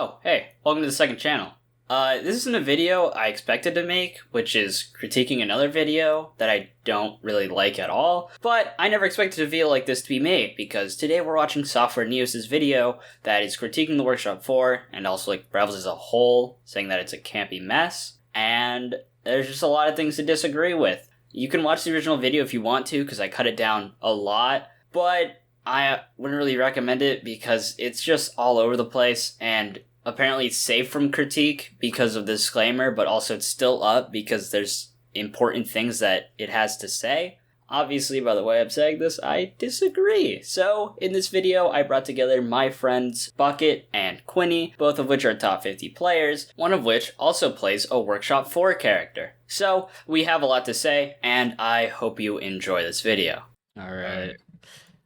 Oh, hey, welcome to the second channel. This isn't a video I expected to make, which is critiquing another video that I don't really like at all, but I never expected a video like this to be made, because today we're watching Software News' video that is critiquing the Workshop 4, and also like Rivals as a whole, saying that it's a campy mess, and there's just a lot of things to disagree with. You can watch the original video if you want to, because I cut it down a lot, but I wouldn't really recommend it because it's just all over the place, and apparently it's safe from critique because of the disclaimer, but also it's still up because there's important things that it has to say. Obviously, by the way I'm saying this, I disagree. So, in this video, I brought together my friends Bucket and Qunne, both of which are top 50 players, one of which also plays a Workshop 4 character. So, we have a lot to say, and I hope you enjoy this video. Alright.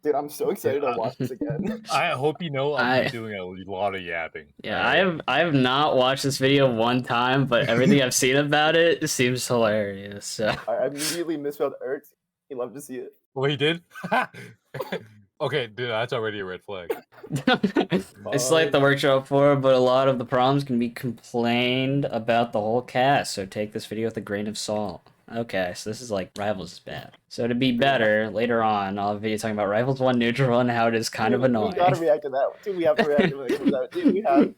Dude, I'm so excited to watch this again. I hope you know I'm doing a lot of yapping. Yeah, I have not watched this video one time, but everything I've seen about it seems hilarious. So. I immediately misspelled Ertz. You love to see it. Well, he did? Okay, dude, that's already a red flag. It's like the Workshop 4, but a lot of the problems can be complained about the whole cast, so take this video with a grain of salt. Okay, so this is like Rivals is bad. So to be better, later on, I'll have a video talking about Rivals 1 neutral and how it is kind of annoying. We gotta react to that. Dude, we have to react to when it comes out. Dude, we have.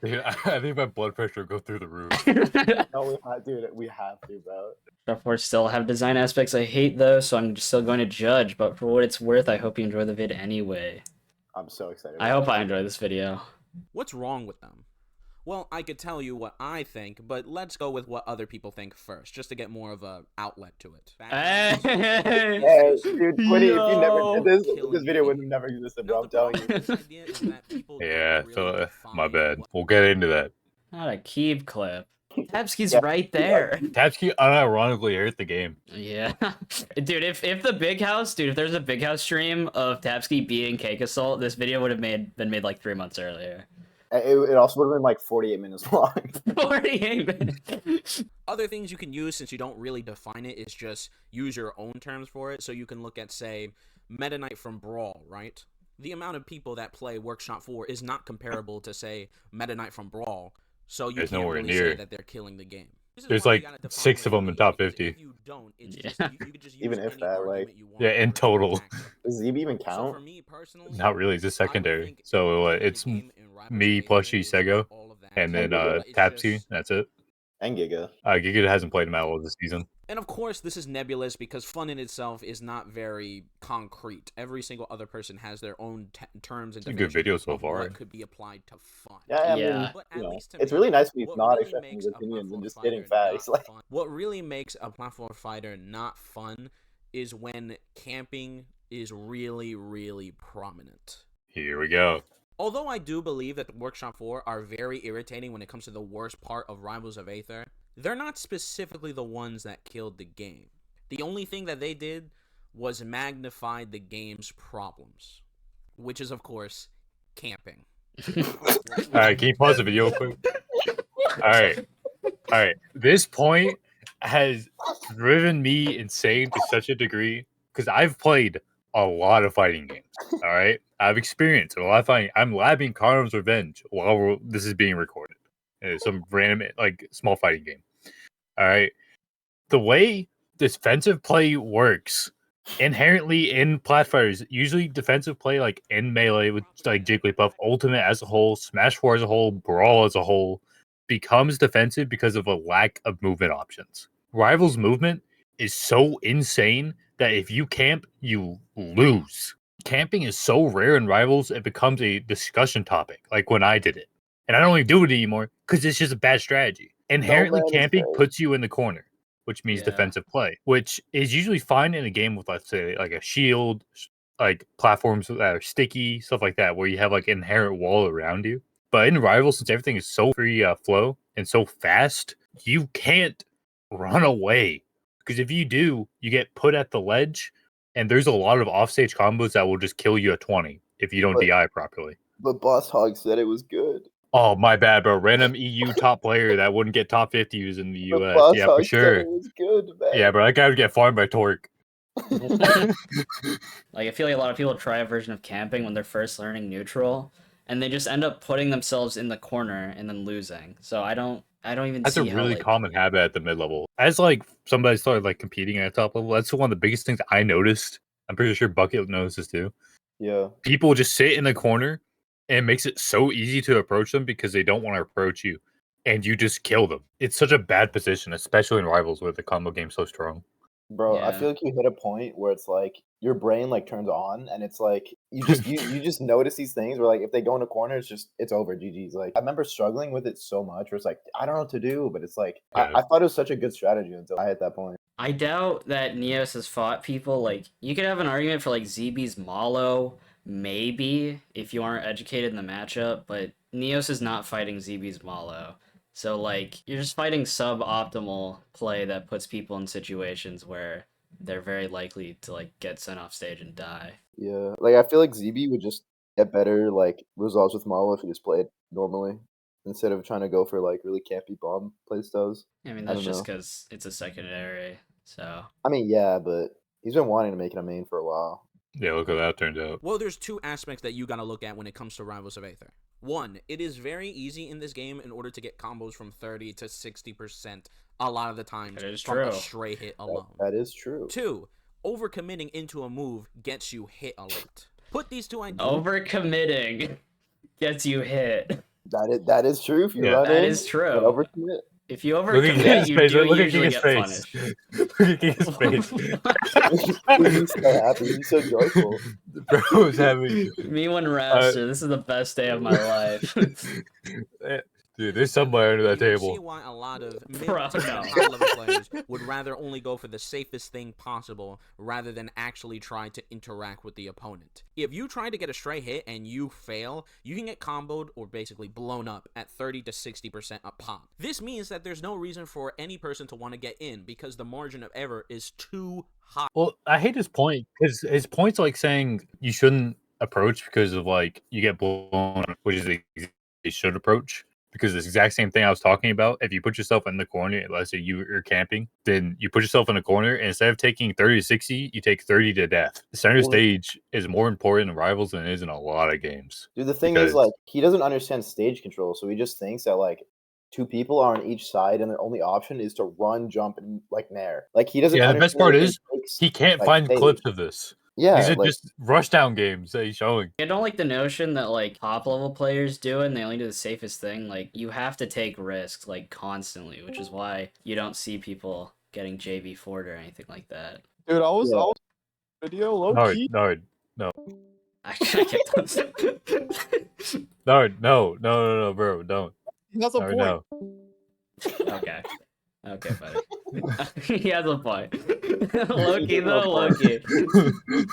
Dude, I think my blood pressure will go through the roof. No, we have, dude, we have to, bro. Workshop 4 still have design aspects I hate though, so I'm still going to judge, but for what it's worth, I hope you enjoy the vid anyway. I'm so excited. I hope I enjoy this video. What's wrong with them? Well, I could tell you what I think, but let's go with what other people think first, just to get more of a outlet to it. Hey, dude, Quinny, if you never did this video would have never existed, bro. I'm telling you. Yeah, so my bad. We'll get into that. Not a Keeb clip. Tapski's right there. Tapski unironically hurt the game. Yeah. Dude, if the big house, if there's a big house stream of Tapski being Cake Assault, this video would have been made like 3 months earlier. It also would have been like 48 minutes long. 48 minutes. Other things you can use, since you don't really define it, is just use your own terms for it. So you can look at, say, Meta Knight from Brawl, right? The amount of people that play Workshop 4 is not comparable to, say, Meta Knight from Brawl. So you can't really say that they're killing the game. There's like 6 of them in top 50. Even if that, like... Yeah, in total. Does Zeb even count? Not really, it's a secondary. So it's me, Plushie, Sego, and then Tapsy, that's it. And Giga. Giga hasn't played him at all this season. And of course, this is nebulous because fun in itself is not very concrete. Every single other person has their own terms and definitions. It's a good video so far. What could be applied to fun. Yeah, I mean, you know, it's really nice when he's not accepting his opinions and just getting facts. Like, what really makes a platform fighter not fun is when camping is really, really prominent. Here we go. Although I do believe that the Workshop 4 are very irritating when it comes to the worst part of Rivals of Aether, they're not specifically the ones that killed the game. The only thing that they did was magnified the game's problems, which is, of course, camping. Alright, can you pause the video quick? Alright. This point has driven me insane to such a degree, because I've played a lot of fighting games, alright? I've experienced a lot of fighting. I'm labbing Karnam's Revenge while this is being recorded. It's some random, like, small fighting game. Alright? The way defensive play works inherently in plat fighters, usually defensive play, like, in Melee with, like, Jigglypuff, Ultimate as a whole, Smash 4 as a whole, Brawl as a whole, becomes defensive because of a lack of movement options. Rivals movement is so insane that if you camp, you lose. Camping is so rare in Rivals, it becomes a discussion topic, like when I did it. And I don't even do it anymore, because it's just a bad strategy. Inherently, camping puts you in the corner, which means defensive play, which is usually fine in a game with, let's say, like a shield, like platforms that are sticky, stuff like that, where you have like an inherent wall around you. But in Rivals, since everything is so free flow and so fast, you can't run away. Because if you do, you get put at the ledge, and there's a lot of offstage combos that will just kill you at 20 if you don't DI properly. But Boss Hog said it was good. Oh, my bad, bro. Random EU top player that wouldn't get top 50s in the US. Yeah, for sure. It was good, man. Yeah, bro. That guy would get farmed by Torque. Like, I feel like a lot of people try a version of camping when they're first learning neutral, and they just end up putting themselves in the corner and then losing. So I don't even That's see a really how, like, common habit at the mid level. As like somebody started like competing at top level, that's one of the biggest things I noticed. I'm pretty sure Bucket knows this too. Yeah. People just sit in the corner, and it makes it so easy to approach them because they don't want to approach you, and you just kill them. It's such a bad position, especially in Rivals where the combo game's so strong. Bro, I Yeah. feel like you hit a point where it's like your brain like turns on and it's like you just notice these things where like if they go in a corner, it's over. GG's. Like I remember struggling with it so much where it's like I don't know what to do, but it's like Yeah. I thought it was such a good strategy until I hit that point. I doubt that Neos has fought people. Like, you could have an argument for like ZB's Mollo, maybe, if you aren't educated in the matchup, but Neos is not fighting ZB's Mollo. So, like, you're just fighting suboptimal play that puts people in situations where they're very likely to, like, get sent off stage and die. Yeah. Like I feel like ZB would just get better like results with Mollo if he just played normally instead of trying to go for like really campy bomb playstyles. I mean, I that's don't just know. because it's a secondary, so... I mean, yeah, but he's been wanting to make it a main for a while. Yeah, look how that turned out. Well, there's two aspects that you gotta look at when it comes to Rivals of Aether. One, it is very easy in this game in order to get combos from 30 to 60% a lot of the times That is from true. a stray hit alone. That is true. Two, overcommitting into a move gets you hit a lot. Put these two ideas. Overcommitting gets you hit. That is true. If you Yeah. run That in, is true. and overcommit. If you Look at overcommit, his you face. do Look at usually his get face. punished. Look at his face. He's so happy. He's so joyful. Bro's having. Me when Rapster, this is the best day of my life. Dude, there's somebody under that You can see table. why a lot of mid Bro, to no. high level players would rather only go for the safest thing possible rather than actually try to interact with the opponent. If you try to get a stray hit and you fail, you can get comboed or basically blown up at 30 to 60% a pop. This means that there's no reason for any person to want to get in because the margin of error is too high. Well, I hate his point because his point's like saying you shouldn't approach because of like you get blown, which is they should approach. Because it's the exact same thing I was talking about. If you put yourself in the corner, let's say you're camping, then you put yourself in a corner, and instead of taking 30 to 60, you take 30 to death. The center stage is more important in Rivals than it is in a lot of games. Dude, the thing is, like, he doesn't understand stage control, so he just thinks that, like, two people are on each side, and their only option is to run, jump, and, like, nair. Like, he doesn't the best part is he can't like, find stage. clips of this. Yeah, these are like, just rushdown games that he's showing. I don't like the notion that, like, top level players do and they only do the safest thing. Like, you have to take risks, like, constantly, which is why you don't see people getting JV4'd or anything like that. Dude, I was video low key. No. I can't. No, bro, don't. He has a point. No. Okay. Okay, buddy. He has a point. Loki, though, Loki.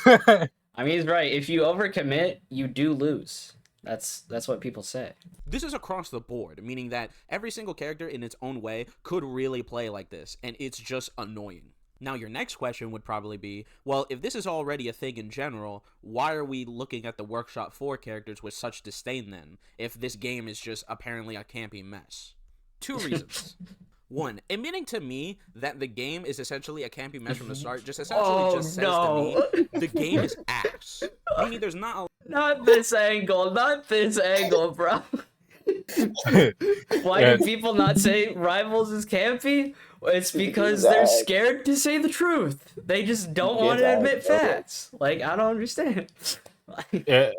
I mean, he's right. If you overcommit, you do lose. That's what people say. This is across the board, meaning that every single character in its own way could really play like this, and it's just annoying. Now, your next question would probably be, well, if this is already a thing in general, why are we looking at the Workshop 4 characters with such disdain then, if this game is just apparently a campy mess? Two reasons. One, admitting to me that the game is essentially a campy mess from the start just essentially says to me the game is ass. Meaning there's not a... Not this angle, bro. Why do people not say Rivals is campy? It's because they're scared to say the truth. They just don't want to admit facts. Like, I don't understand. Yeah,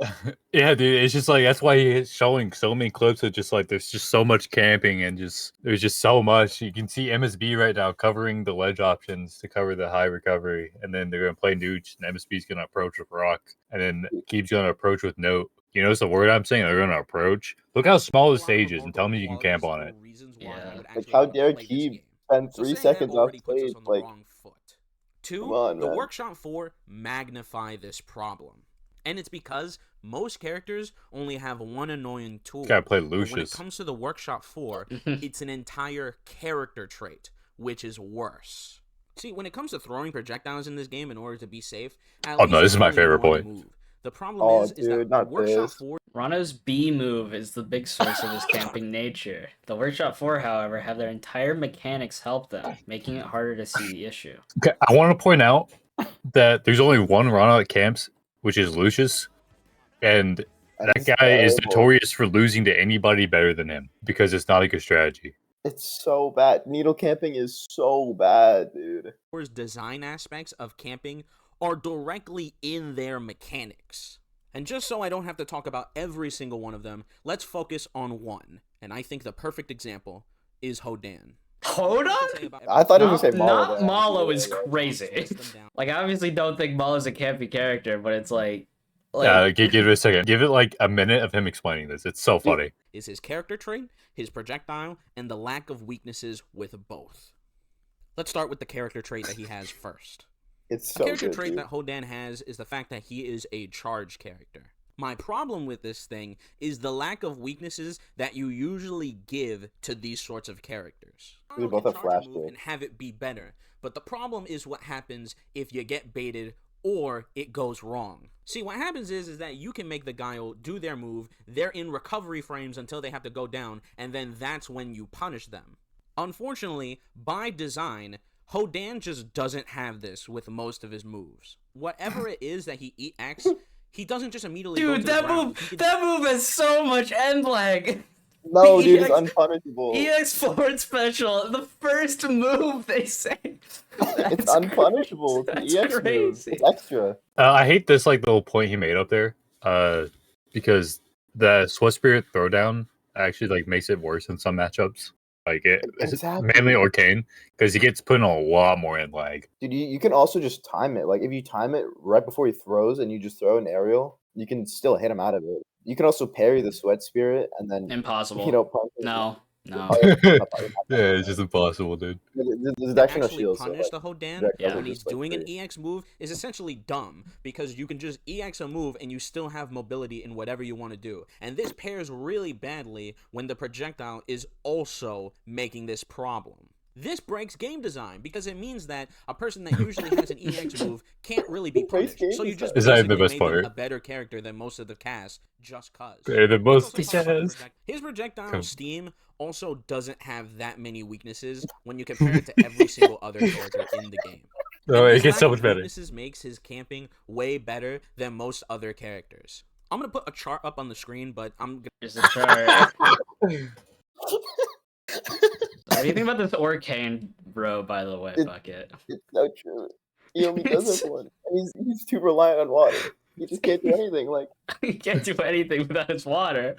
dude. It's just like that's why he's showing so many clips of just like there's just so much camping and just there's just so much. You can see MSB right now covering the ledge options to cover the high recovery, and then they're gonna play Nooch, and MSB's gonna approach with Rock, and then Keeb's gonna approach with Note. You notice the word I'm saying? They're gonna approach. Look how small the stage is, and tell me you can camp on it. Yeah. Like, how dare Keeb spend 3 seconds off stage? Like, two, on, the man. Workshop 4 magnify this problem. And it's because most characters only have one annoying tool. Gotta play But when it Lucius. comes to the Workshop 4, it's an entire character trait, which is worse. See, when it comes to throwing projectiles in this game in order to be safe, at least this is my only favorite one point. move. The problem is dude, that not the Workshop this. 4 Rano's B move is the big source of his camping nature. The Workshop 4, however, have their entire mechanics help them, making it harder to see the issue. Okay, I want to point out that there's only one Rana that camps, which is Lucius, and That guy is notorious for losing to anybody better than him because it's not a good strategy. It's so bad. Needle camping is so bad, dude. Design aspects of camping are directly in their mechanics. And just so I don't have to talk about every single one of them, let's focus on one. And I think the perfect example is Hodan. Hodan? I thought it was going to say Mollo. Not Mollo is crazy. Like, I obviously don't think Mollo's a campy character, but it's like... Yeah, give it a second. Give it like a minute of him explaining this. It's so funny. Is his character trait, his projectile, and the lack of weaknesses with both. Let's start with the character trait that he has first. It's so the character good, trait dude. that Hodan has is the fact that he is a charge character. My problem with this thing is the lack of weaknesses that you usually give to these sorts of characters. They both have flash too. And have it be better. But the problem is what happens if you get baited or it goes wrong. See, what happens is that you can make the Guile do their move, they're in recovery frames until they have to go down, and then that's when you punish them. Unfortunately, by design, Hodan just doesn't have this with most of his moves. Whatever it is that he EX, he doesn't just immediately go to the ground. That move has so much end lag. No, dude, it's unpunishable. EX forward special, the first move, they say. It's unpunishable. It's an EX move. It's extra. I hate this like little point he made up there, because the Sweat Spirit throwdown actually like makes it worse in some matchups. Like mainly Orcane, because he gets put in a lot more in lag. Dude, you can also just time it. Like if you time it right before he throws and you just throw an aerial, you can still hit him out of it. You can also parry the Sweat Spirit and then impossible. Punch him. No. Yeah, it's just impossible, dude. There's actually no shield. Punish the Hodan when he's doing an EX move is essentially dumb because you can just EX a move and you still have mobility in whatever you want to do. And this pairs really badly when the projectile is also making this problem. This breaks game design because it means that a person that usually has an EX move can't really be punished. So you just basically made them a better character than most of the cast just cuz. Better than most of the cast. His projectile steam also doesn't have that many weaknesses when you compare it to every single other character in the game. Oh, it gets so much better. Weaknesses makes his camping way better than most other characters. I'm gonna put a chart up on the screen, but I'm gonna just a chart. What do you think about this Orcane, bro, by the way, Bucket? It's so true. He only does have one. And he's too reliant on water. He just can't do anything. Like he can't do anything without his water.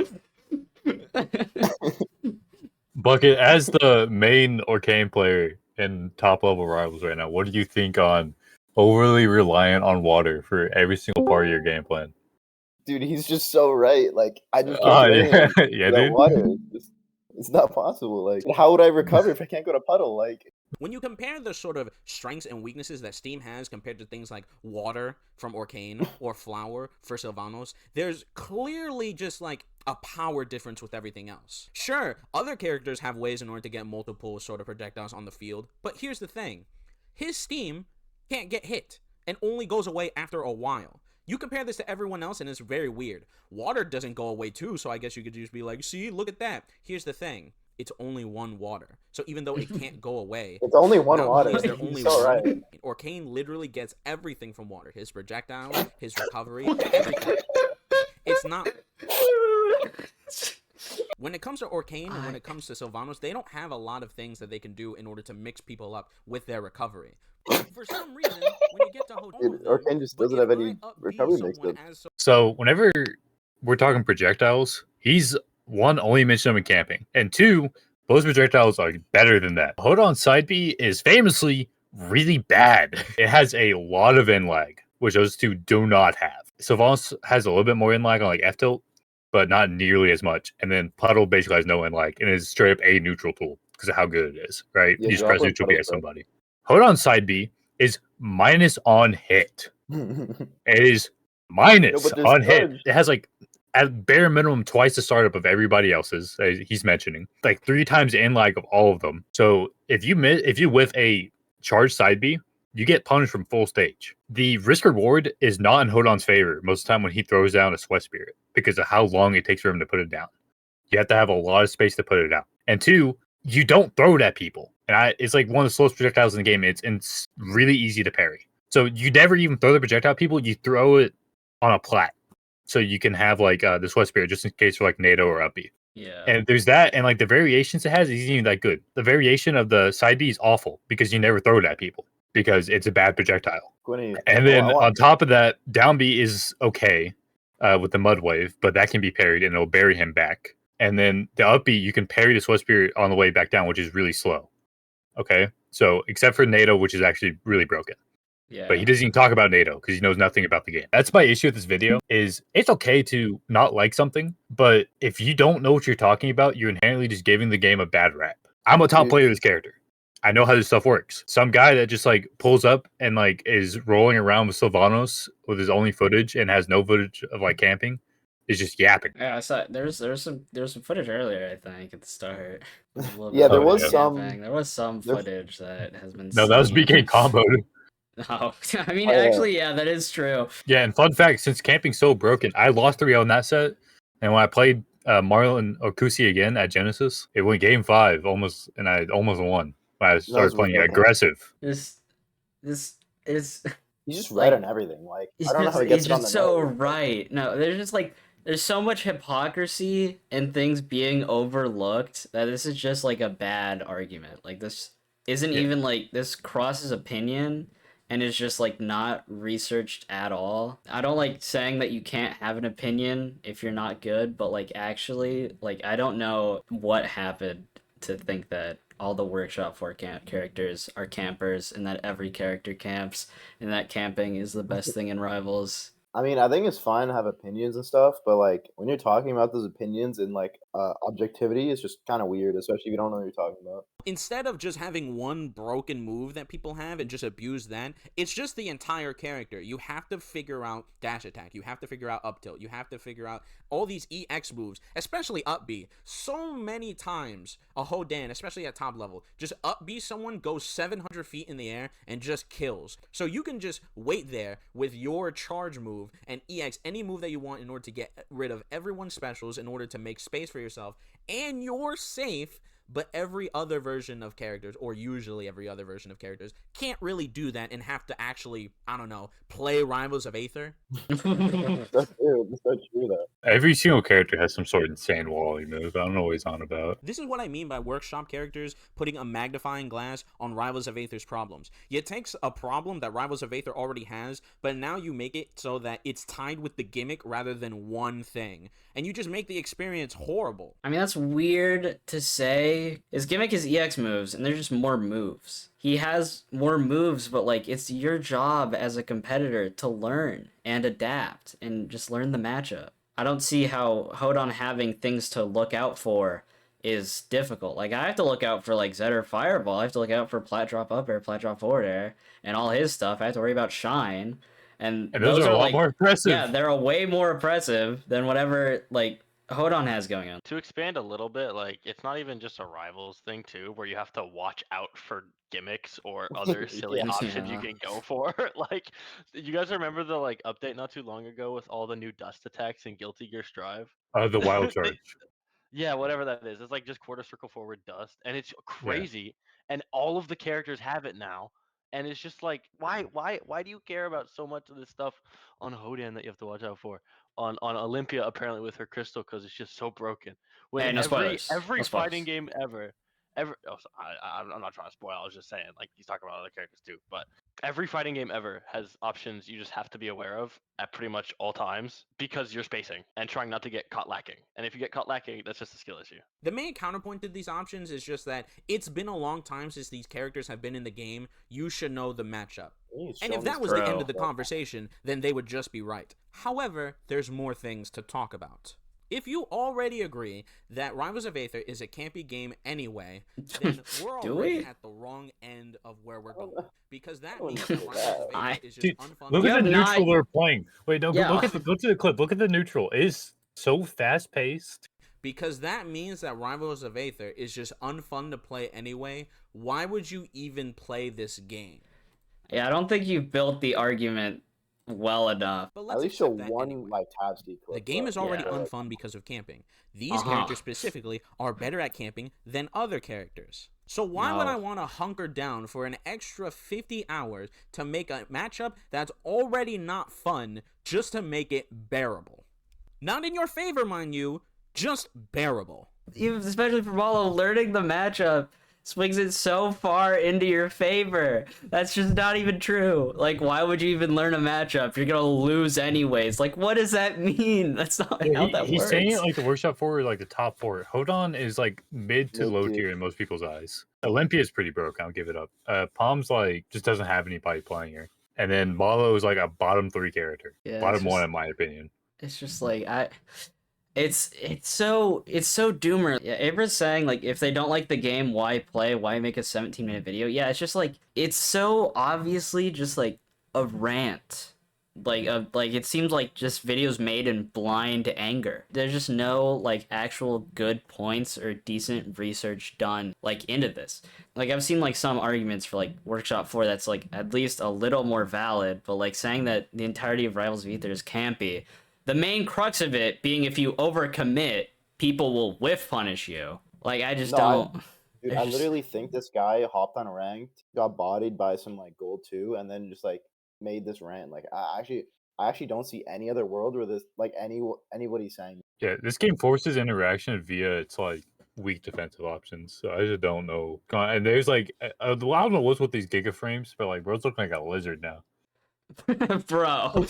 Bucket, as the main Orcane player in top level Rivals right now, what do you think on overly reliant on water for every single part of your game plan? Dude, he's just so right. Like I just can't do anything without dude. water. It's not possible. Like, how would I recover if I can't go to puddle? Like, when you compare the sort of strengths and weaknesses that Steam has compared to things like water from Orcane or flower for Sylvanos, there's clearly just like a power difference with everything else. Sure, other characters have ways in order to get multiple sort of projectiles on the field, but here's the thing. His Steam can't get hit and only goes away after a while. You compare this to everyone else and it's very weird. Water doesn't go away too, so I guess you could just be like, see, look at that. Here's the thing. It's only one water. So even though it can't go away... It's only one water. Is there only so one? Right. Orcane literally gets everything from water. His projectile, his recovery, everything. It's not... When it comes to Orcane and when it comes to Sylvanos, they don't have a lot of things that they can do in order to mix people up with their recovery. For some reason, when you get to Hodan, Orcane just doesn't have any recovery mixed up. So whenever we're talking projectiles, he's one, only mentioned them in camping, and two, those projectiles are better than that. Hodan's side B is famously really bad. It has a lot of in lag, which those two do not have. Sylvanos has a little bit more in lag on like F tilt, but not nearly as much. And then Puddle basically has no in lag and is straight up a neutral tool because of how good it is, right? Yeah, you just press neutral B at somebody. Hodan's side B is minus on hit. It is minus on hit. It has like at bare minimum twice the startup of everybody else's he's mentioning, like 3 times the in lag of all of them. So if you whiff a charge side B, you get punished from full stage. The risk reward is not in Hodan's favor most of the time when he throws down a Sweat Spirit because of how long it takes for him to put it down. You have to have a lot of space to put it down. And two, you don't throw it at people. And it's like one of the slowest projectiles in the game. It's really easy to parry. So you never even throw the projectile at people. You throw it on a plat. so you can have like the Sweat Spirit just in case for like NATO or up B. Yeah. And there's that, and like the variations it has isn't even that good. The variation of the side B is awful because you never throw it at people because it's a bad projectile. Qunne, And then on top of that, down B is okay with the Mud Wave, but that can be parried and it'll bury him back. And then the up B, you can parry the Sweat Spirit on the way back down, which is really slow. Okay, so except for NATO, which is actually really broken. Yeah. But he doesn't even talk about NATO because he knows nothing about the game. That's my issue with this video. Is it's okay to not like something, but if you don't know what you're talking about, you're inherently just giving the game a bad rap. I'm a top player of this character. I know how this stuff works. Some guy that just like pulls up and like is rolling around with Sylvanos with his only footage and has no footage of like camping is just yapping. Yeah, I saw there's some footage earlier, I think, at the start. Yeah, there was camping. There was some footage that has been No, that was BK comboed. No, I mean, actually, yeah, that is true. Yeah, and fun fact, since camping's so broken, I lost 3-0 in that set, and when I played Marlon Okusi again at Genesis, it went game 5 almost, and I almost won. When I started playing aggressive. This is. You just read on everything. Like I don't know how he gets it on the so right. No, there's just like there's so much hypocrisy and things being overlooked that this is just like a bad argument. Like this isn't even like this crosses opinion. And is just like not researched at all. I don't like saying that you can't have an opinion if you're not good, but like actually, like I don't know what happened to think that all the Workshop 4 characters are campers and that every character camps and that camping is the best thing in Rivals. I mean, I think it's fine to have opinions and stuff, but like when you're talking about those opinions and like objectivity, it's just kind of weird, especially if you don't know what you're talking about. Instead of just having one broken move that people have and just abuse that, it's just the entire character. You have to figure out dash attack. You have to figure out up tilt. You have to figure out all these EX moves, especially up B. So many times a Hodan, especially at top level, just up B someone, goes 700 feet in the air and just kills. So you can just wait there with your charge move and EX any move that you want in order to get rid of everyone's specials in order to make space for yourself, and you're safe. But every other version of characters, or usually every other version of characters, can't really do that and have to actually, I don't know, play Rivals of Aether. That's true. That's so true, though. Every single character has some sort of insane wally move. I don't know what he's on about. This is what I mean by Workshop characters putting a magnifying glass on Rivals of Aether's problems. It takes a problem that Rivals of Aether already has, but now you make it so that it's tied with the gimmick rather than one thing. And you just make the experience horrible. I mean, that's weird to say. His gimmick is EX moves, and they're just more moves. He has more moves, but like it's your job as a competitor to learn and adapt and just learn the matchup. I don't see how Hodan having things to look out for is difficult. Like I have to look out for like Zetter Fireball. I have to look out for Plat Drop Up Air, Plat Drop Forward Air, and all his stuff. I have to worry about Shine. And those are a lot more impressive. Yeah, they're a way more impressive than whatever like Hodan has going on. To expand a little bit, like it's not even just a Rivals thing too, where you have to watch out for gimmicks or other silly options you can go for. Like, you guys remember the like update not too long ago with all the new dust attacks in Guilty Gear Strive? The wild charge. Yeah, whatever that is. It's like just quarter circle forward dust, and it's crazy. And all of the characters have it now. And it's just like, why do you care about so much of this stuff on Hodan that you have to watch out for? On Olympia, apparently with her crystal, because it's just so broken. When no every fighting game ever, I'm not trying to spoil. I was just saying, like he's talking about other characters too. But every fighting game ever has options you just have to be aware of at pretty much all times because you're spacing and trying not to get caught lacking. And if you get caught lacking, that's just a skill issue. The main counterpoint to these options is just that it's been a long time since these characters have been in the game. You should know the matchup. And if that was the end of the conversation, then they would just be right. However, there's more things to talk about. If you already agree that Rivals of Aether is a campy game anyway, then we're already at the wrong end of where we're going. Because that means that Rivals of Aether is just unfun. Look at the neutral they're playing. Wait, no, go to the clip. Look at the neutral. It is so fast-paced. Because that means that Rivals of Aether is just unfun to play anyway. Why would you even play this game? Yeah, I don't think you've built the argument well enough. But at least show one like tab speed clip. The game is already unfun because of camping. These characters specifically are better at camping than other characters. So why would I want to hunker down for an extra 50 hours to make a matchup that's already not fun just to make it bearable? Not in your favor, mind you, just bearable. Even especially for Mollo, learning the matchup swings it so far into your favor. That's just not even true. Like, why would you even learn a matchup? You're gonna lose anyways. Like, what does that mean? That's not how that he's works. saying it like the workshop 4 is like the top 4. Hodan is like mid to low tier in most people's eyes. Olympia is pretty broke. I'll give it up. Pomme's like just doesn't have anybody playing her. And then Mollo is like a bottom 3 character. Yeah, Bottom 1 in my opinion. It's just like it's so doomer. Yeah, Abra's saying like if they don't like the game, why play? Why make a 17-minute video? Yeah, it's just like it's so obviously just like a rant. Like it seems like just videos made in blind anger. There's just no like actual good points or decent research done like into this. Like I've seen like some arguments for like Workshop 4 that's like at least a little more valid, but like saying that the entirety of Rivals of Aether is campy. The main crux of it being if you overcommit, people will whiff punish you. Like I just don't. Dude, I literally think this guy hopped on ranked, got bodied by some like gold 2, and then just like made this rant. Like I actually don't see any other world where this like anybody's saying. Yeah, this game forces interaction via its like weak defensive options. So I just don't know. And there's like I don't know what's with these giga frames, but like bro's looking like a lizard now. Bro.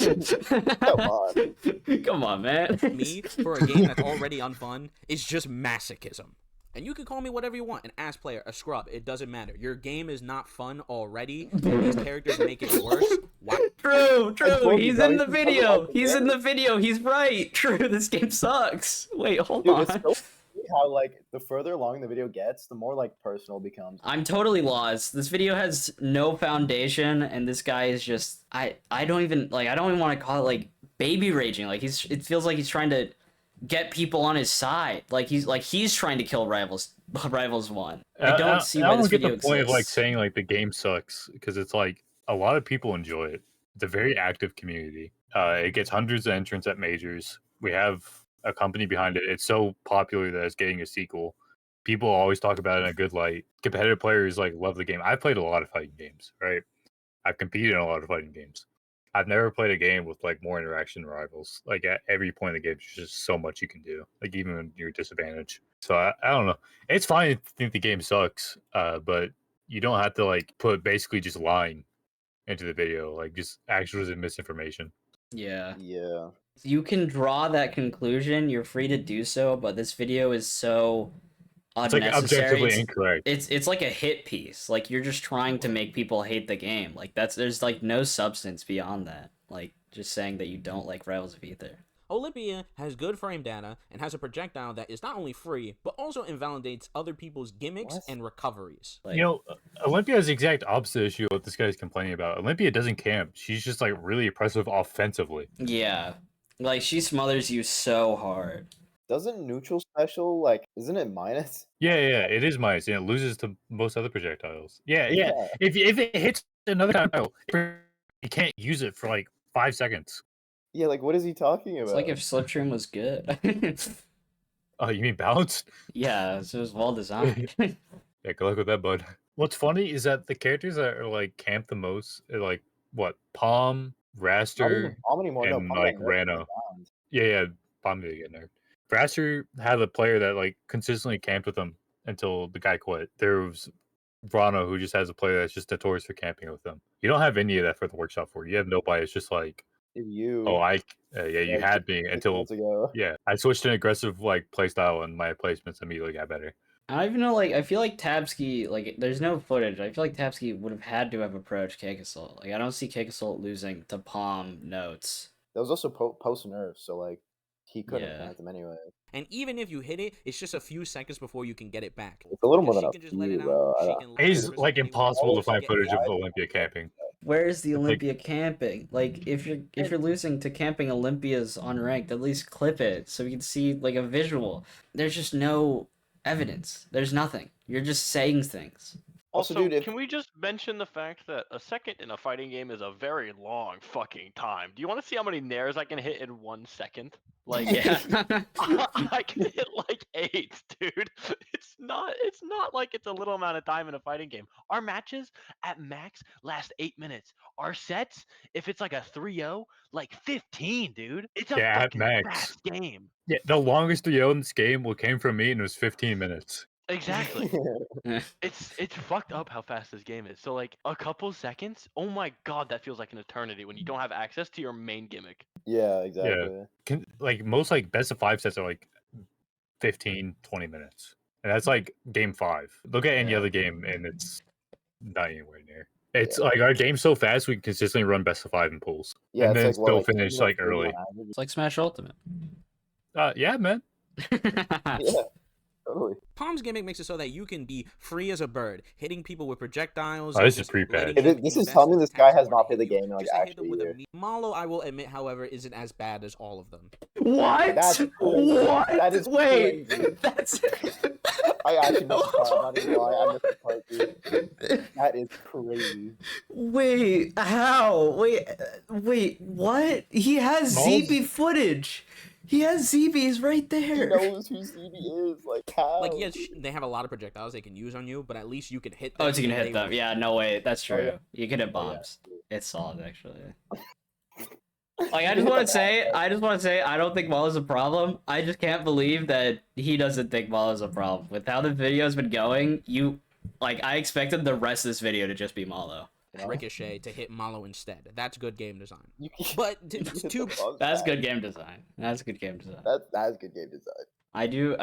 Come on, man. Me, for a game that's already unfun, is just masochism. And you can call me whatever you want, an ass player, a scrub, it doesn't matter. Your game is not fun already, and these characters make it worse. Why? True. He's in the video. He's right. True, this game sucks. Wait, hold on. It's so how like the further along the video gets, the more like personal it becomes. I'm totally lost. This video has no foundation, and this guy is just I don't even want to call it like baby raging. Like it feels like he's trying to get people on his side. Like he's trying to kill Rivals 1. I don't see why this video exists. I don't get the point of like saying like the game sucks because it's like a lot of people enjoy it. It's a very active community. It gets hundreds of entrants at majors. We have a company behind it. It's so popular that it's getting a sequel. People always talk about it in a good light. Competitive players like love the game. I've played a lot of fighting games, right? I've competed in a lot of fighting games. I've never played a game with like more interaction than Rivals. Like at every point of the game, there's just so much you can do. Like even when you're disadvantaged. So I don't know. It's fine to think the game sucks, but you don't have to like put basically just lying into the video, like just actual misinformation. Yeah. You can draw that conclusion. You're free to do so, but this video is so unnecessary. It's like objectively incorrect. It's like a hit piece. Like you're just trying to make people hate the game. Like there's like no substance beyond that. Like just saying that you don't like Rivals of Aether. Olympia has good frame data and has a projectile that is not only free, but also invalidates other people's gimmicks and recoveries. Like, Olympia has the exact opposite issue of what this guy's complaining about. Olympia doesn't camp. She's just like really oppressive offensively. Yeah. Like she smothers you so hard. Doesn't neutral special like isn't it minus? Yeah, it is minus, and it loses to most other projectiles. Yeah. If it hits another projectile, you can't use it for like 5 seconds. Yeah, like what is he talking about? It's like if Slipstream was good. Oh, you mean balanced? Yeah, so it was well designed. Yeah, good luck with that, bud. What's funny is that the characters that are like camp the most are like what Pomme, Raster, and like Rano. Yeah, Pomme did get nerfed. Raster had a player that like consistently camped with him until the guy quit. There was Rano, who just has a player that's just notorious for camping with them. You don't have any of that for the Workshop 4. You have nobody. It's just like, you had me until I switched to an aggressive like playstyle and my placements immediately got better. I don't even know, like I feel like Tabsky, like there's no footage. I feel like Tabsky would have had to have approached Cake Assault. Like I don't see Cake Assault losing to Pomme notes. That was also post nerf, so like he couldn't plant them anyway. And even if you hit it, it's just a few seconds before you can get it back. It's a little more than a few, bro. It's like impossible to find footage of Olympia camping. Where's the Olympia camping? Like if you're losing to camping Olympias unranked, at least clip it so we can see like a visual. There's just no evidence. There's nothing. You're just saying things. Also, dude, can we just mention the fact that a second in a fighting game is a very long fucking time? Do you want to see how many nairs I can hit in 1 second? Like, I can hit like 8, dude. It's not. It's not like it's a little amount of time in a fighting game. Our matches at max last 8 minutes. Our sets, if it's like a 3-0, like 15, dude. It's a Yeah, at fucking max. fast game. Yeah, the longest 3-0 in this game came from me, and it was 15 minutes. Exactly. It's fucked up how fast this game is. So like a couple seconds, oh my god, that feels like an eternity when you don't have access to your main gimmick. Yeah, exactly. Like most like best of 5 sets are like 15, 20 minutes. And that's like game 5. Look at any Yeah. other game and it's not anywhere near. It's like our game's so fast we can consistently run best of 5 in pools. Yeah, and it's then like, still what, like, finish you know, like 30 on early. average? It's like Smash Ultimate. Yeah, man. Yeah, totally. Pomme's gimmick makes it so that you can be free as a bird, hitting people with projectiles. Oh, and this is just pretty bad. letting This them is invest telling me in this guy attacks has more not to played the hit you. game in like Just to hit actually them with a a year. Mollo, I will admit, however, isn't as bad as all of them. What? That's crazy. What? That is Wait, crazy. that's. I actually missed the part. I'm not even lying. I missed the part, dude. That is crazy. Wait, how? Wait, what? He has Moles? ZB footage. He has ZBs right He there. knows who CB is. Like, how? Like, yes, they have a lot of projectiles they can use on you, but at least you can hit them. Oh, so you can and hit they them. will- Yeah, no way. That's true. yeah. You can hit Oh, yeah. bombs. It's solid, actually. Like, I just want to say, I don't think Mollo's a problem. I just can't believe that he doesn't think Mollo's a problem. With how the video's been going, I expected the rest of this video to just be Mollo. Ricochet to hit Mollo instead. That's good game design. You can- But you hit the to buzz That's back. good game design. That's good game design. That is good game design. I do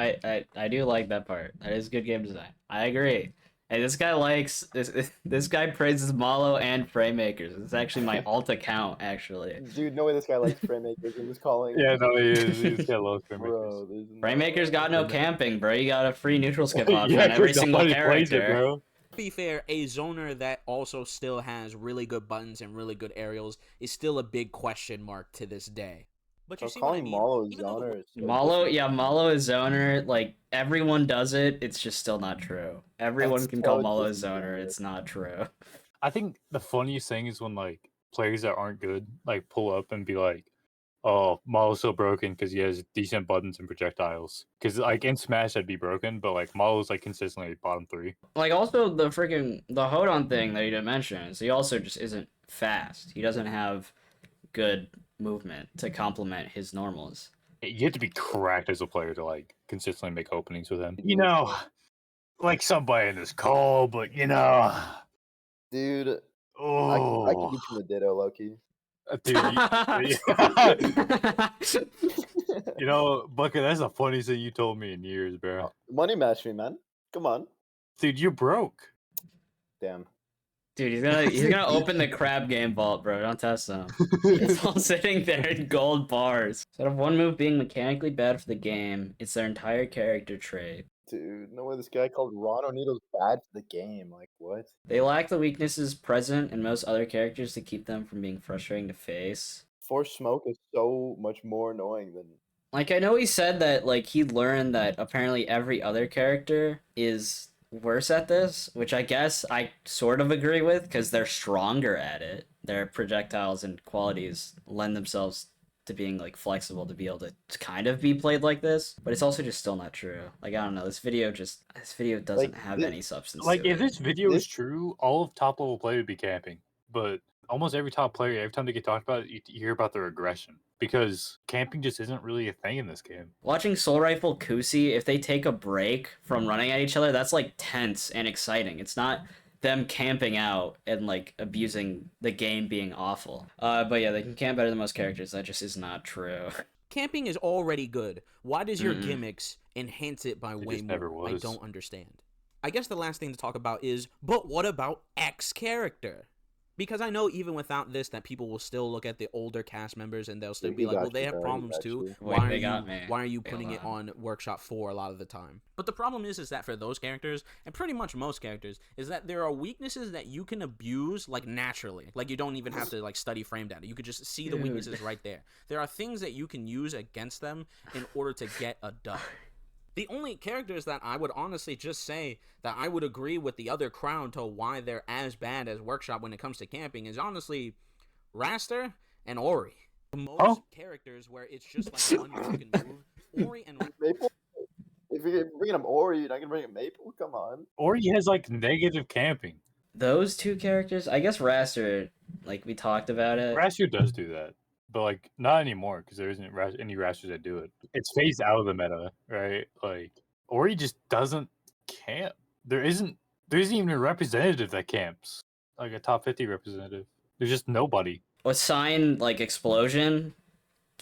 like that part. That is good game design. I agree. And this guy likes this guy praises Mollo and Framemakers. It's actually my alt account, actually. Dude, no way this guy likes Framemakers. He was calling. Yeah, no, he is. He's got low frame Bro, there's no Framemakers way. got no camping, bro. You got a free neutral skip option Yeah, on every 'cause single nobody plays character. it, bro. To be fair, a zoner that also still has really good buttons and really good aerials is still a big question mark to this day. But you So see what I calling mean? Mollo Even though the- zoner is so Mollo is zoner. Like, everyone does it. It's just still not true. Everyone That's can call so Mollo a disappointing. zoner. It's not true. I think the funniest thing is when like players that aren't good like pull up and be like, "Oh, Mollo's so broken because he has decent buttons and projectiles." Because like in Smash that'd be broken, but like Mollo's like consistently bottom 3. Like, also the Hodan thing that you didn't mention is he also just isn't fast. He doesn't have good movement to complement his normals. You have to be cracked as a player to like consistently make openings with him. You know, like somebody in this call, but you know, Dude, I oh, can beat you in the ditto, Loki. dude, you know, Bucket, that's the funniest thing you told me in years, bro. Money match me, man. Come on. Dude, you're broke. Damn. Dude, he's gonna open the crab game vault, bro. Don't test him. It's all sitting there in gold bars. Instead of one move being mechanically bad for the game, it's their entire character trait. Dude, no way this guy called Ron O'Neill's bad for the game. Like, what? They lack the weaknesses present in most other characters to keep them from being frustrating to face. Force Smoke is so much more annoying than. Like, I know he said that, like, he learned that apparently every other character is worse at this, which I guess I sort of agree with, because they're stronger at it. Their projectiles and qualities lend themselves to being, like, flexible to be able to kind of be played like this, but it's also just still not true. Like, I don't know, this video doesn't Like, have any substance Like, to if it. this video This- is true, all of top level play would be camping. But almost every top player, every time they get talked about, you hear about their aggression. Because camping just isn't really a thing in this game. Watching Soul Rifle Kusi, if they take a break from running at each other, that's, like, tense and exciting. It's not them camping out and, like, abusing the game being awful. But yeah, they can camp better than most characters. That just is not true. Camping is already good. Why does your Mm-mm. gimmicks enhance it by It way just never more? I was. don't understand. I guess the last thing to talk about is, but what about X character? Because I know even without this that people will still look at the older cast members and they'll still He be like, got well, they you, have bro, he problems got too. you. Wait, they got me. Why are you Wait, putting hold it on Workshop 4 a lot of the time? But the problem is that for those characters, and pretty much most characters, is that there are weaknesses that you can abuse, like, naturally. Like, you don't even have to, like, study frame data. You could just see the Dude. weaknesses right there. There are things that you can use against them in order to get a dub. The only characters that I would honestly just say that I would agree with the other crowd to why they're as bad as Workshop when it comes to camping is honestly Raster and Ori. Most characters where it's just like one you can move. Ori and Maple, if you're bringing him Ori, you're not gonna bring him Maple. Come on. Or he has like negative camping. Those two characters, I guess Raster, like we talked about it. Raster does do that, but like not anymore because there isn't any Rasters that do it. It's phased out of the meta, right? Like Ori just doesn't camp. There isn't even a representative that camps, like a top 50 representative. There's just nobody. With Sign, like Explosion,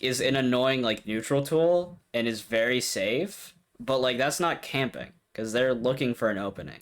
is an annoying like neutral tool and is very safe, but like that's not camping because they're looking for an opening.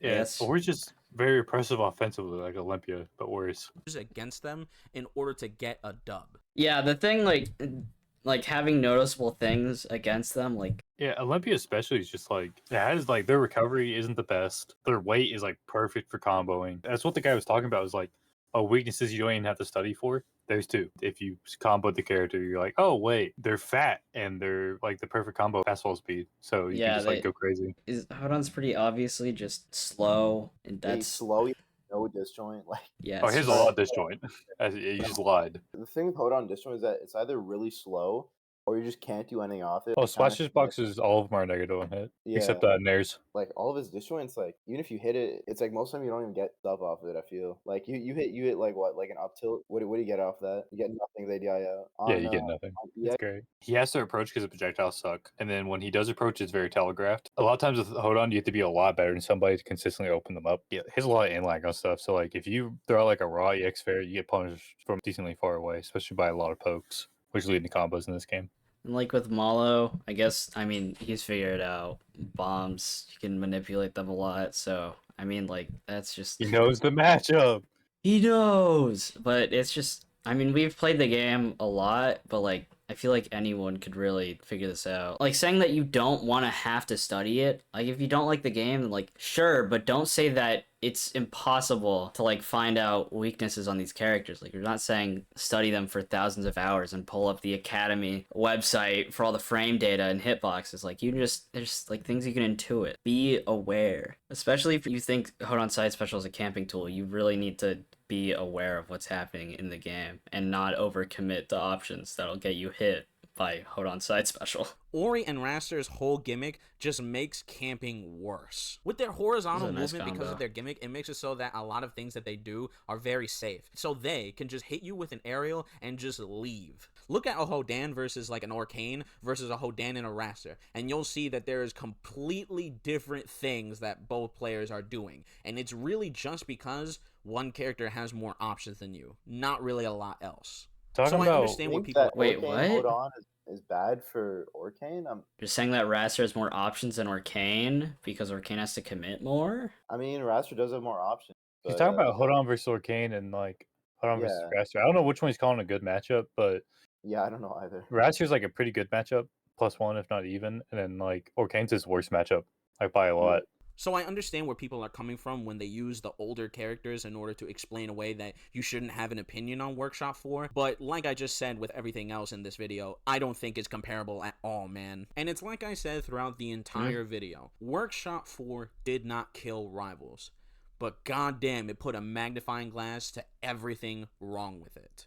Yeah, Yes. Ori's just very oppressive offensively, like Olympia, but worse. Against them in order to get a dub. Yeah, the thing like having noticeable things against them, like Yeah, Olympia especially is just like it has like their recovery isn't the best. Their weight is like perfect for comboing. That's what the guy was talking about. Was like weaknesses you don't even have to study for. There's two. If you combo the character, you're like, oh wait, they're fat and they're like the perfect combo fastball speed. So you can just like go crazy. Hodon's pretty obviously just slow, and Yeah, he's that's slow. He has no disjoint. Like yeah. Oh, it's here's a just- lot of disjoint. You just lied. the thing with Hodan disjoint is that it's either really slow or you just can't do anything off it. Oh, It kinda Splash's boxes, all of them are negative on hit, except Nair's. like all of his disjoints, like even if you hit it, it's like most of the time you don't even get stuff off of it. I feel like you hit like what, like an up tilt. What do you get off that? You get nothing. They die out. Yeah, you get nothing. It's great. He has to approach because the projectiles suck, and then when he does approach, it's very telegraphed. A lot of times with Hodan, you have to be a lot better than somebody to consistently open them up. Yeah, he has a lot of inline on stuff. So like if you throw out like a raw EX fair, you get punished from decently far away, especially by a lot of pokes, which lead to combos in this game. And like with Mollo, I guess, I mean, he's figured out bombs. You can manipulate them a lot. So, I mean, like, that's just... He knows the matchup. He knows! But it's just... I mean, we've played the game a lot, but, like, I feel like anyone could really figure this out. Like, saying that you don't want to have to study it. Like, if you don't like the game, then, like, sure, but don't say that it's impossible to, like, find out weaknesses on these characters. Like, you're not saying study them for thousands of hours and pull up the Academy website for all the frame data and hitboxes. Like, there's, like, things you can intuit. Be aware. Especially if you think Hodan Side Special is a camping tool, you really need to be aware of what's happening in the game and not overcommit to options that'll get you hit by Hodan Side Special. Ori and Raster's whole gimmick just makes camping worse. With their horizontal movement, because of their gimmick, it makes it so that a lot of things that they do are very safe. So they can just hit you with an aerial and just leave. Look at a Hodan versus like an Orcane versus a Hodan and a Raster, and you'll see that there is completely different things that both players are doing. And it's really just because one character has more options than you, not really a lot else. Talking so about, I understand what people... Wait, what? Hodan is bad for Orcane? You're saying that Raster has more options than Orcane because Orcane has to commit more? I mean, Raster does have more options. He's talking about Hodan versus Orcane and like Hodan versus Raster. I don't know which one he's calling a good matchup, but yeah, I don't know either. Raster's like a pretty good matchup, +1 if not even, and then like Orcane's his worst matchup, like by a lot. So I understand where people are coming from when they use the older characters in order to explain away that you shouldn't have an opinion on Workshop 4, but like I just said with everything else in this video, I don't think it's comparable at all, man. And it's like I said throughout the entire video, Workshop 4 did not kill Rivals, but goddamn, it put a magnifying glass to everything wrong with it.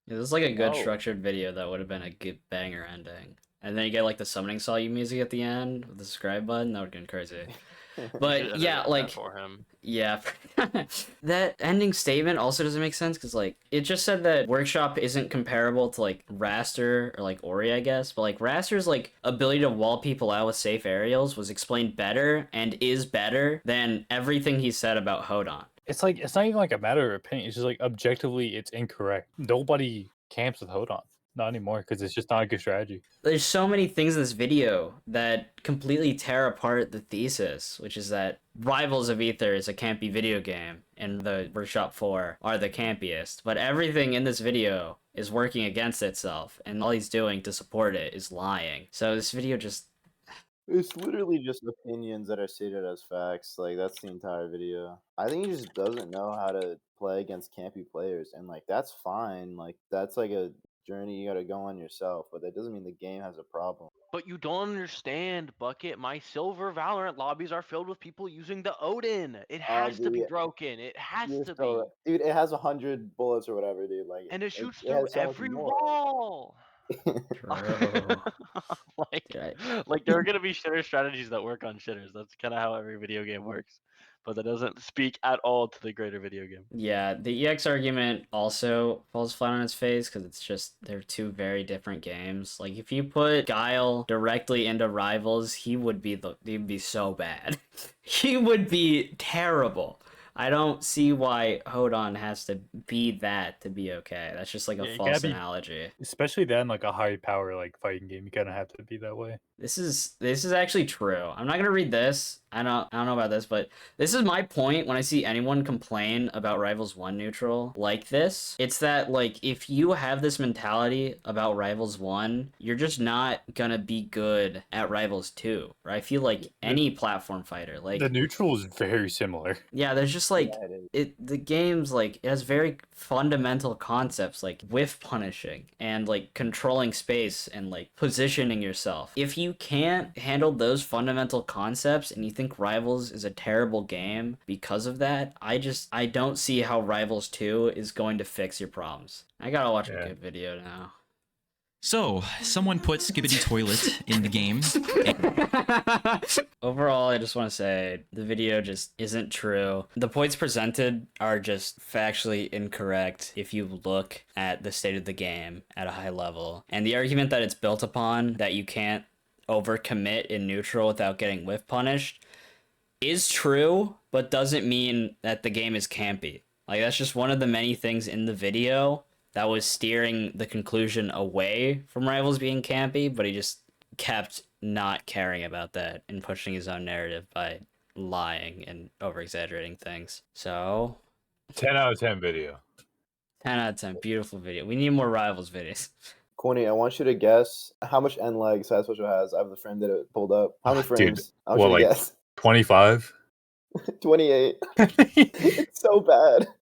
Yeah, this is like a good structured video that would have been a good banger ending. And then you get like the summoning saw you music at the end with the subscribe button. That would have been crazy. But yeah, like for him. Yeah, that ending statement also doesn't make sense because like it just said that Workshop isn't comparable to like Raster or like Ori, I guess. But like Raster's like ability to wall people out with safe aerials was explained better and is better than everything he said about Hodan. It's like it's not even like a matter of opinion. It's just like objectively, it's incorrect. Nobody camps with Hodan. Not anymore, because it's just not a good strategy. There's so many things in this video that completely tear apart the thesis, which is that Rivals of Aether is a campy video game, and the Workshop 4 are the campiest. But everything in this video is working against itself, and all he's doing to support it is lying. So this video just... It's literally just opinions that are stated as facts. Like, that's the entire video. I think he just doesn't know how to play against campy players, and like, that's fine. Like, that's like a journey you gotta go on yourself, but that doesn't mean the game has a problem. But you don't understand, Bucket. My silver Valorant lobbies are filled with people using the Odin. It has to be broken. It has to be. Dude, it has 100 bullets or whatever, dude. Like, and it shoots through every wall. like, Right. like there are gonna be shitter strategies that work on shitters. That's kind of how every video game works, but that doesn't speak at all to the greater video game. Yeah, the EX argument also falls flat on its face because it's just they're two very different games. Like if you put Guile directly into Rivals, he'd be so bad. He would be terrible. I don't see why Hodan has to be that to be okay. That's just like a Yeah, you false gotta be- analogy. Especially then, like a high power like fighting game, you kind of have to be that way. This is actually true. I'm not gonna read this. I don't know about this, but this is my point when I see anyone complain about Rivals 1 neutral like this. It's that like if you have this mentality about Rivals 1, you're just not gonna be good at Rivals 2. Or I feel like any platform fighter, like The neutral is very similar. yeah, there's just like Yeah, it is. the game's like it has very fundamental concepts like whiff punishing and like controlling space and like positioning yourself. If you can't handle those fundamental concepts and you think Rivals is a terrible game because of that, I don't see how Rivals 2 is going to fix your problems. I gotta watch a good video now. So, someone put Skibbity Toilet in the game. Overall, I just want to say the video just isn't true. The points presented are just factually incorrect if you look at the state of the game at a high level. And the argument that it's built upon, that you can't overcommit in neutral without getting whiff punished, is true, but doesn't mean that the game is campy. Like, that's just one of the many things in the video that was steering the conclusion away from Rivals being campy, but he just kept not caring about that and pushing his own narrative by lying and over-exaggerating things. So 10 out of 10 video. 10 out of 10. Beautiful video. We need more Rivals videos. Qunne, I want you to guess how much end lag Side Special has. I have the frame that it pulled up. How many Dude, frames? I want you to guess. 25? 28. It's so bad.